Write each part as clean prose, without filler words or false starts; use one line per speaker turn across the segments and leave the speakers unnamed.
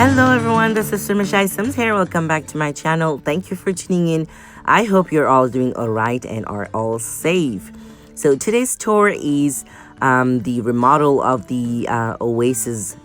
Hello everyone, this is Sims here. Welcome back to my channel. Thank you for tuning in. I hope you're all doing alright and are all safe. So today's tour is the remodel of the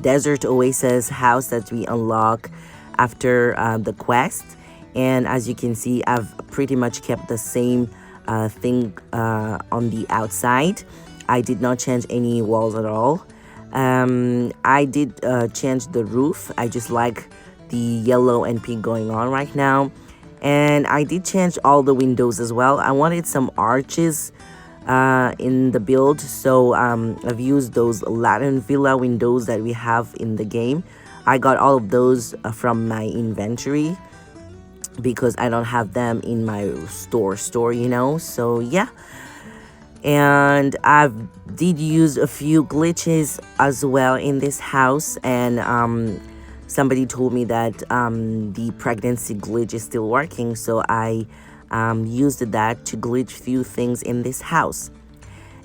Desert Oasis house that we unlock after the quest. And as you can see, I've pretty much kept the same thing on the outside. I did not change any walls at all. I did change the roof. I just like the yellow and pink going on right now. And I did change all the windows as well. I wanted some arches in the build, so I've used those Latin villa windows that we have in the game. I got all of those from my inventory because I don't have them in my store, you know. So yeah. And I did use a few glitches as well in this house, and somebody told me that the pregnancy glitch is still working, so I used that to glitch few things in this house.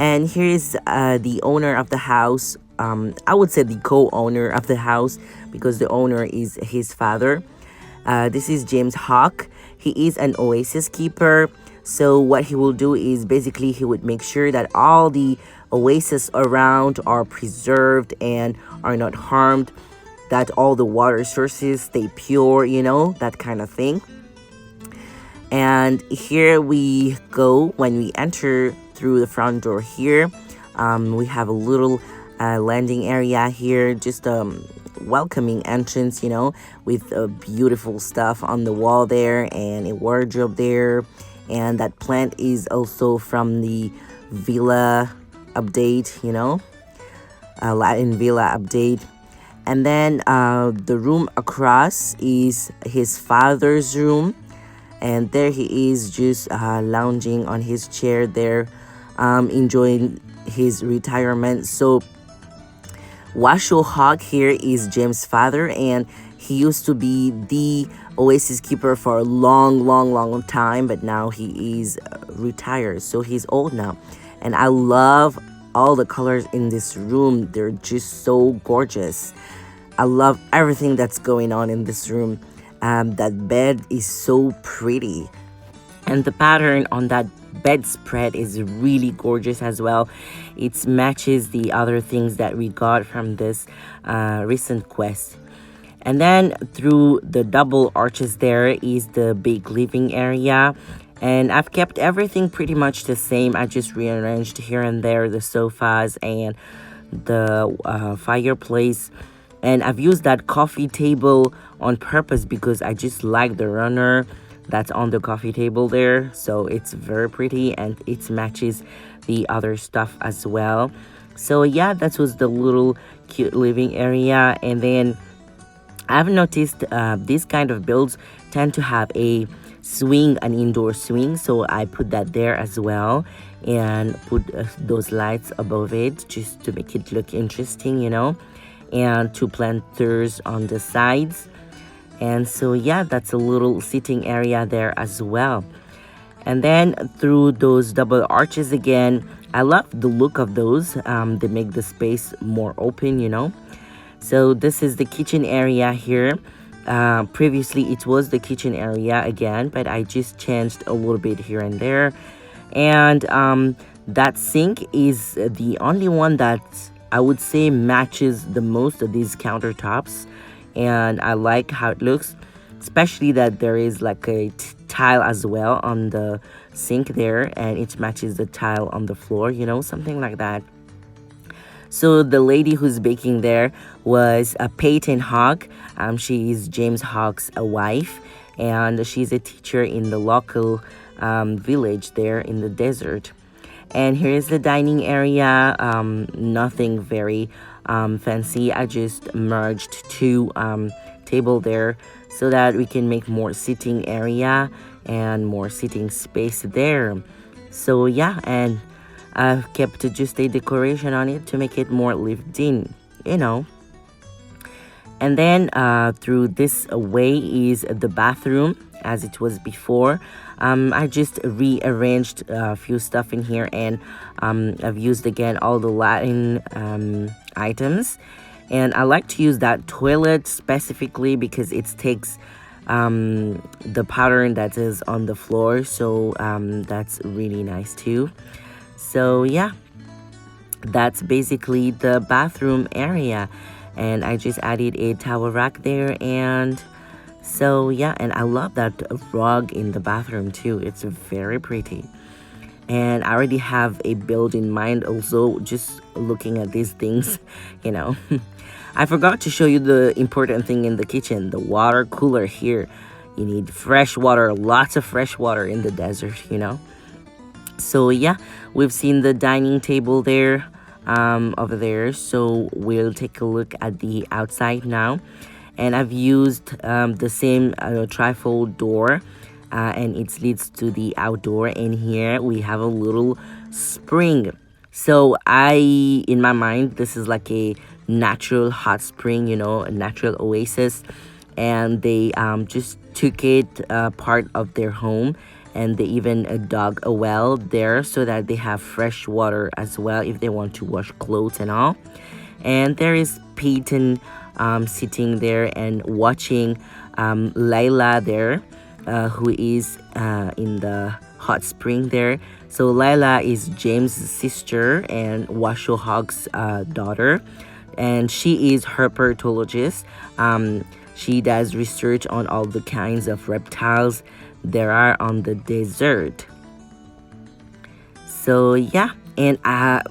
And here is the owner of the house. I would say the co-owner of the house, because the owner is his father. This is James Hawk. He is an oasis keeper. So what he will do is basically he would make sure that all the oases around are preserved and are not harmed, that all the water sources stay pure, you know, that kind of thing. And here we go. When we enter through the front door here, we have a little landing area here, just welcoming entrance, you know, with beautiful stuff on the wall there and a wardrobe there. And that plant is also from the villa update, you know, Latin villa update. And then the room across is his father's room, and there he is just lounging on his chair there, enjoying his retirement. So Washo Hawk here is James' father, and he used to be the oasis keeper for a long time, but now he is retired, so he's old now. And I love all the colors in this room. They're just so gorgeous. I love everything that's going on in this room. That bed is so pretty, and the pattern on that bedspread is really gorgeous as well. It matches the other things that we got from this recent quest. And then through the double arches there is the big living area, and I've kept everything pretty much the same. I just rearranged here and there the sofas and the fireplace, and I've used that coffee table on purpose because I just like the runner that's on the coffee table there. So it's very pretty and it matches the other stuff as well. So yeah, that was the little cute living area. And then I've noticed these kind of builds tend to have a swing, an indoor swing, so I put that there as well and put those lights above it just to make it look interesting, you know, and two planters on the sides. And so yeah, that's a little sitting area there as well. And then through those double arches again, I love the look of those. They make the space more open, you know. So this is the kitchen area here. Previously it was the kitchen area again, but I just changed a little bit here and there. And that sink is the only one that I would say matches the most of these countertops, and I like how it looks, especially that there is like a tile as well on the sink there, and it matches the tile on the floor, you know, something like that. So the lady who's baking there was Peyton Hawk. She is James Hawk's wife, and she's a teacher in the local village there in the desert. And here's the dining area. Nothing very fancy. I just merged two table there so that we can make more sitting area and more sitting space there. So yeah, and I've kept just a decoration on it to make it more lived in, you know. And then through this way is the bathroom as it was before. I just rearranged a few stuff in here, and I've used again all the Latin items. And I like to use that toilet specifically because it takes the pattern that is on the floor, so that's really nice too. So yeah, that's basically the bathroom area, and I just added a towel rack there. And so yeah, and I love that rug in the bathroom too. It's very pretty, and I already have a build in mind also just looking at these things, you know. I forgot to show you the important thing in the kitchen, the water cooler here. You need fresh water, lots of fresh water in the desert, you know. So yeah, we've seen the dining table there, over there. So we'll take a look at the outside now. And I've used the same trifold door, and it leads to the outdoor. And here we have a little spring. So in my mind, this is like a natural hot spring, you know, a natural oasis. And they just took it part of their home, and they even dug a well there so that they have fresh water as well if they want to wash clothes and all. And there is Peyton sitting there and watching Layla there, who is in the hot spring there. So Layla is James' sister and Washo Hog's daughter, and she is herpetologist. She does research on all the kinds of reptiles there are on the desert. So yeah, and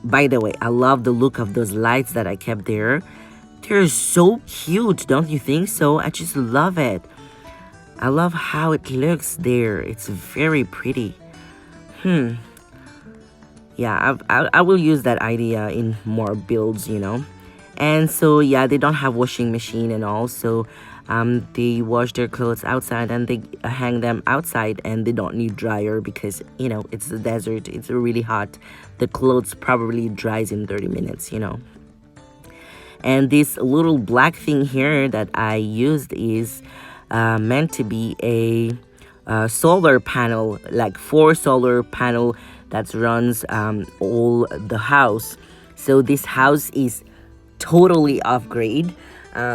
by the way, I love the look of those lights that I kept there. They're so cute, don't you think so? I just love it. I love how it looks there. It's very pretty. Yeah, I will use that idea in more builds, you know. And so yeah, they don't have washing machine and all, so they wash their clothes outside and they hang them outside, and they don't need dryer because, you know, it's the desert, it's really hot. The clothes probably dries in 30 minutes, you know. And this little black thing here that I used is meant to be a solar panel, like 4 solar panel that runs all the house. So this house is totally off grid,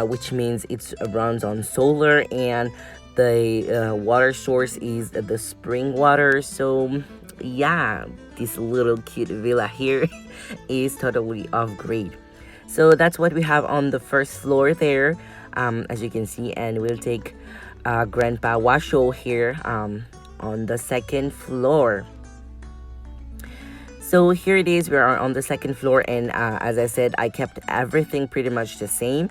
which means it runs on solar, and the water source is the spring water. So yeah, this little cute villa here is totally off grid. So that's what we have on the first floor there, as you can see. And we'll take Grandpa Washo here on the second floor. So here it is, we are on the second floor, and as I said, I kept everything pretty much the same.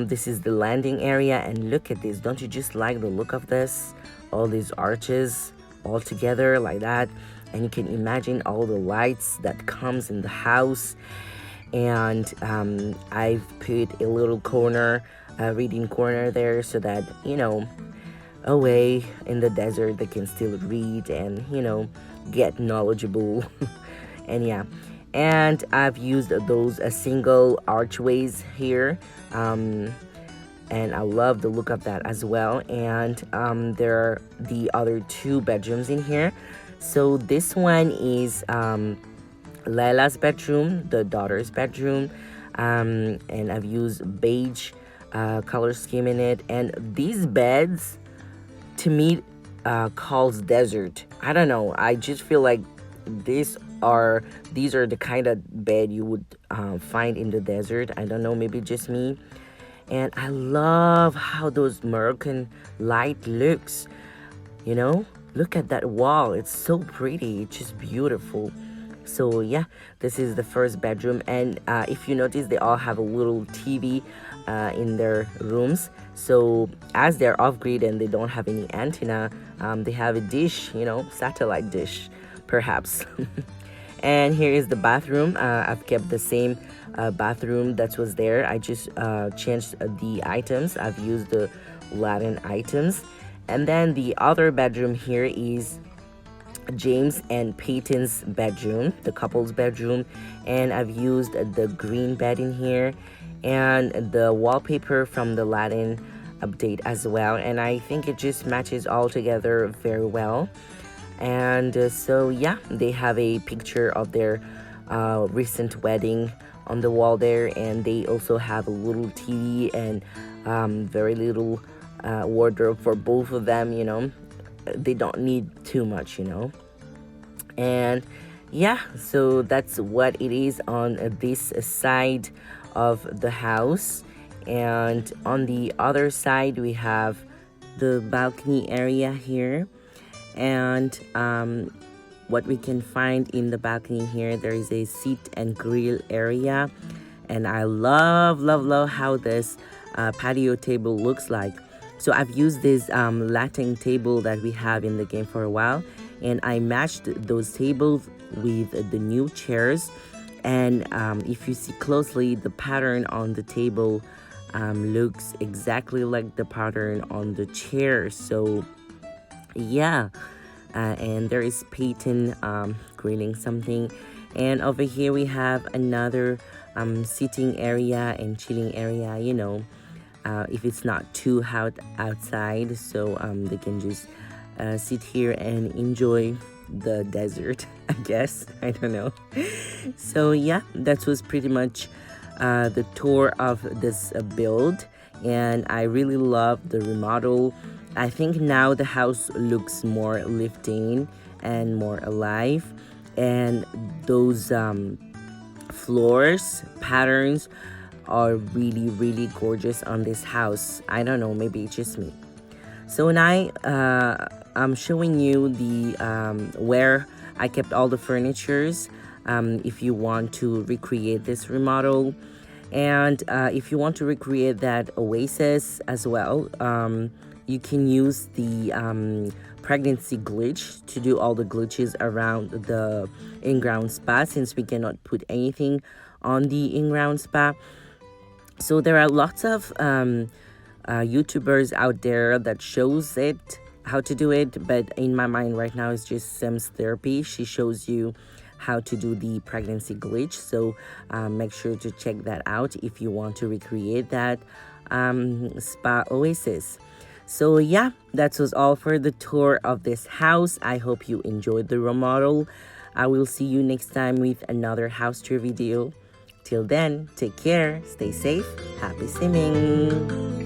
This is the landing area, and look at this. Don't you just like the look of this? All these arches all together like that, and you can imagine all the lights that comes in the house. And I've put a little corner, reading corner there, so that, you know, away in the desert they can still read and, you know, get knowledgeable. And yeah, and I've used those single archways here, and I love the look of that as well. And there are the other 2 bedrooms in here. So this one is Layla's bedroom, the daughter's bedroom, and I've used beige color scheme in it. And these beds, to me, calls desert. I don't know, I just feel like these are the kind of bed you would find in the desert. I don't know, maybe just me. And I love how those Moroccan light looks, you know. Look at that wall, it's so pretty, it's just beautiful. So yeah, this is the first bedroom. And if you notice, they all have a little TV in their rooms. So as they're off grid and they don't have any antenna, they have a dish, you know, satellite dish perhaps. And here is the bathroom. I've kept the same bathroom that was there. I just changed the items. I've used the Latin items. And then the other bedroom here is James and Peyton's bedroom, the couple's bedroom. And I've used the green bed in here and the wallpaper from the Latin update as well. And I think it just matches all together very well. And so yeah, they have a picture of their recent wedding on the wall there, and they also have a little TV and very little wardrobe for both of them. They don't need too much. And yeah, so that's what it is on this side of the house. And on the other side we have the balcony area here. And what we can find in the balcony here, there is a seat and grill area, and I love how this patio table looks like. So I've used this Latin table that we have in the game for a while, and I matched those tables with the new chairs. And if you see closely, the pattern on the table looks exactly like the pattern on the chairs. So yeah, and there is Peyton grilling something, and over here we have another sitting area and chilling area, if it's not too hot outside, so they can just sit here and enjoy the desert, I guess. I don't know. So yeah, that was pretty much the tour of this build, and I really love the remodel. I think now the house looks more lived-in and more alive, and those floors patterns are really gorgeous on this house. I don't know, maybe it's just me. So now I'm showing you the where I kept all the furnitures, if you want to recreate this remodel. And if you want to recreate that oasis as well, you can use the pregnancy glitch to do all the glitches around the in-ground spa, since we cannot put anything on the in-ground spa. So there are lots of YouTubers out there that shows it, how to do it, but in my mind right now it's just Sims Therapy. She shows you how to do the pregnancy glitch, so make sure to check that out if you want to recreate that spa oasis. So yeah, that was all for the tour of this house. I hope you enjoyed the remodel. I will see you next time with another house tour video. Till then, take care, stay safe, happy simming.